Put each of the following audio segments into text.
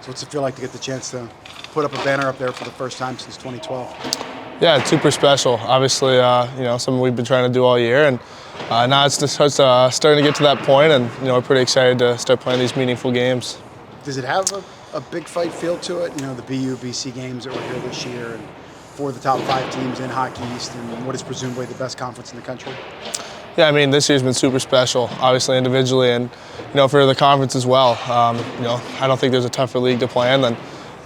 So what's it feel like to get the chance to put up a banner up there for the first time since 2012? Yeah, it's super special. Obviously, something we've been trying to do all year, and now it's just starting to get to that point, and we're pretty excited to start playing these meaningful games. Does it have a big fight feel to it? The BU, BC games that were here this year, and for the top 5 teams in Hockey East, and what is presumably the best conference in the country? Yeah, I mean, this year's been super special, obviously individually, and for the conference as well. I don't think there's a tougher league to play in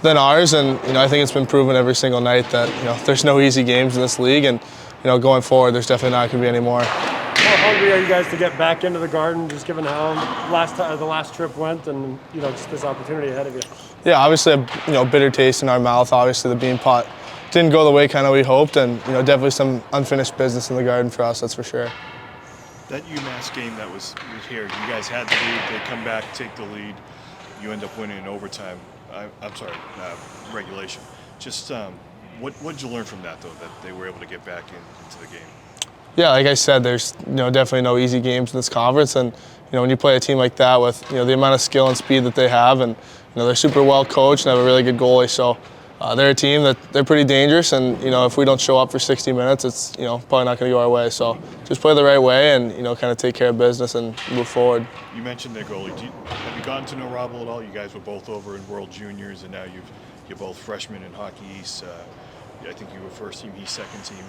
than ours, and I think it's been proven every single night that there's no easy games in this league, and going forward, there's definitely not going to be any more. How hungry are you guys to get back into the Garden, just given how the last trip went, and just this opportunity ahead of you? Yeah, obviously a bitter taste in our mouth. Obviously, the bean pot didn't go the way kind of we hoped, and definitely some unfinished business in the Garden for us. That's for sure. That UMass game that was here, you guys had the lead. They come back, take the lead. You end up winning in overtime. Regulation. Just what did you learn from that, though, that they were able to get back into the game? Yeah, like I said, there's definitely no easy games in this conference, and when you play a team like that with the amount of skill and speed that they have, and they're super well coached and have a really good goalie, so they're a team that they're pretty dangerous, and if we don't show up for 60 minutes, it's probably not going to go our way. So just play the right way and kind of take care of business and move forward. You mentioned their goalie. Have you gotten to know Robbo at all? You guys were both over in World Juniors, and now you're both freshmen in Hockey East. I think you were first team, he's second team.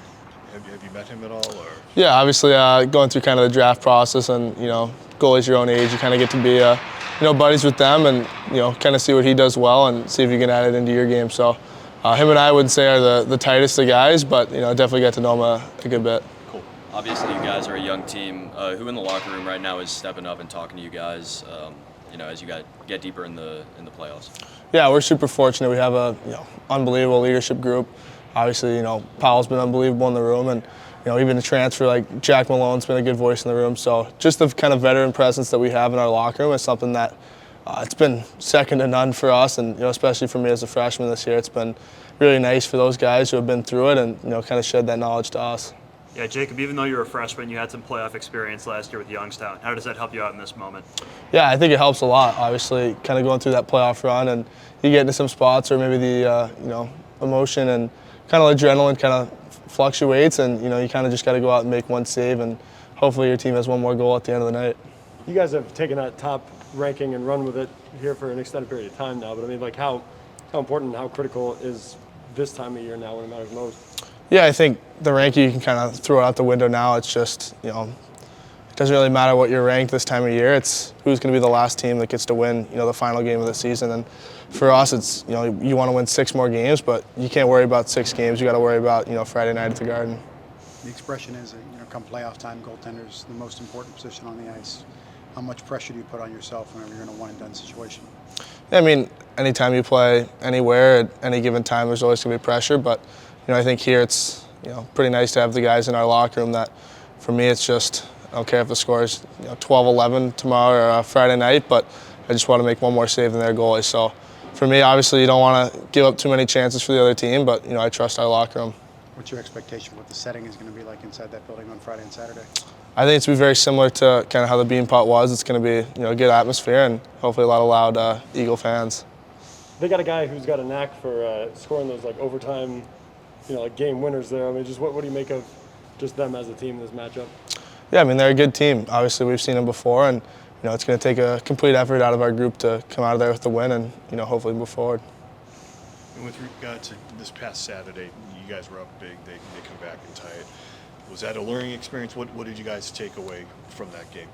Have you met him at all? Or? Yeah, obviously going through kind of the draft process, and goalies your own age, you kind of get to be buddies with them, and kind of see what he does well and see if you can add it into your game. So him and I wouldn't say are the tightest of guys, but definitely get to know him a good bit. Cool. Obviously, you guys are a young team. Who in the locker room right now is stepping up and talking to you guys? As you get deeper in the playoffs. Yeah, we're super fortunate. We have a unbelievable leadership group. Obviously, Powell's been unbelievable in the room, and even the transfer like Jack Malone's been a good voice in the room. So just the kind of veteran presence that we have in our locker room is something that it's been second to none for us, and especially for me as a freshman this year, it's been really nice for those guys who have been through it and kind of shed that knowledge to us. Yeah, Jacob, even though you're a freshman, you had some playoff experience last year with Youngstown. How does that help you out in this moment? Yeah, I think it helps a lot. Obviously, kind of going through that playoff run, and you get into some spots where maybe the emotion and kind of adrenaline kind of fluctuates, and you kind of just got to go out and make one save, and hopefully your team has one more goal at the end of the night. You guys have taken that top ranking and run with it here for an extended period of time now, but I mean, like how important, how critical is this time of year now when it matters most? Yeah, I think the ranking you can kind of throw out the window now. It's just, it doesn't really matter what you're ranked this time of year. It's who's going to be the last team that gets to win, the final game of the season. And for us, it's, you want to win 6 more games, but you can't worry about 6 games. You got to worry about, Friday night at the Garden. The expression is, come playoff time, goaltender is the most important position on the ice. How much pressure do you put on yourself whenever you're in a one-and-done situation? Yeah, I mean, anytime you play anywhere at any given time, there's always going to be pressure. But, I think here it's, pretty nice to have the guys in our locker room that, for me, it's just, I don't care if the score is 12-11 tomorrow or Friday night, but I just want to make one more save than their goalie. So for me, obviously, you don't want to give up too many chances for the other team, but, I trust our locker room. What's your expectation for what the setting is going to be like inside that building on Friday and Saturday? I think it's going to be very similar to kind of how the Bean Pot was. It's going to be, a good atmosphere and hopefully a lot of loud Eagle fans. They got a guy who's got a knack for scoring those overtime, game winners there. I mean, just what do you make of just them as a team in this matchup? Yeah, I mean, they're a good team. Obviously, we've seen them before, and it's going to take a complete effort out of our group to come out of there with the win and hopefully move forward. And with regard to this past Saturday, you guys were up big. They come back and tie it. Was that a learning experience? What did you guys take away from that game?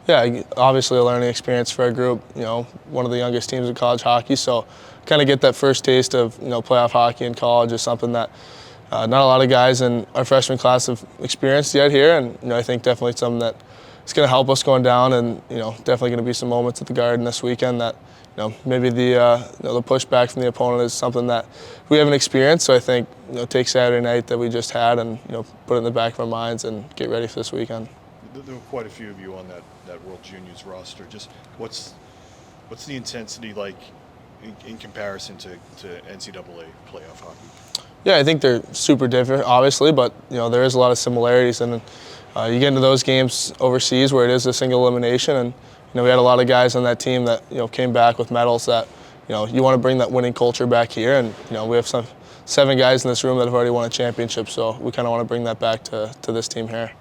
Yeah, obviously a learning experience for our group. One of the youngest teams in college hockey, so kind of get that first taste of playoff hockey in college is something that not a lot of guys in our freshman class have experienced yet here, and I think definitely something that is going to help us going down, and definitely going to be some moments at the Garden this weekend that maybe the pushback from the opponent is something that we haven't experienced. So I think take Saturday night that we just had and put it in the back of our minds and get ready for this weekend. There were quite a few of you on that World Juniors roster. Just what's the intensity like in comparison to NCAA playoff hockey? Yeah, I think they're super different, obviously, but there is a lot of similarities, and you get into those games overseas where it is a single elimination, and we had a lot of guys on that team that came back with medals that you want to bring that winning culture back here, and we have 7 guys in this room that have already won a championship, so we kind of want to bring that back to this team here.